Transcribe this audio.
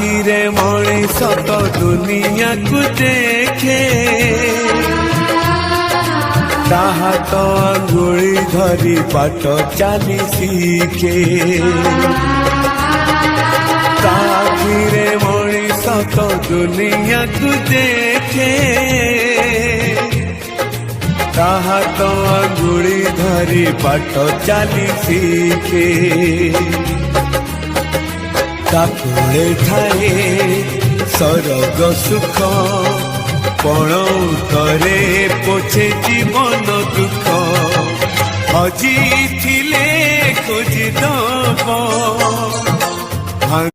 आखिरे मଣିଷ ତ दुनियाକୁ ଦେଖେ ତା ହାତ ଆଙ୍ଗୁଳି ଧରି ବାଟ ଚାଲି ଶିଖେ आखिरे मଣିଷ ତ दुनियाକୁ ଦେଖେ ତା ହାତ ଆଙ୍ଗୁଳି ଧରି ବାଟ ଚାଲି ଶିଖେ ताकुले ठाए सरग सुख पण करे पोछे जीवन दुख हजी थिले खोजी दब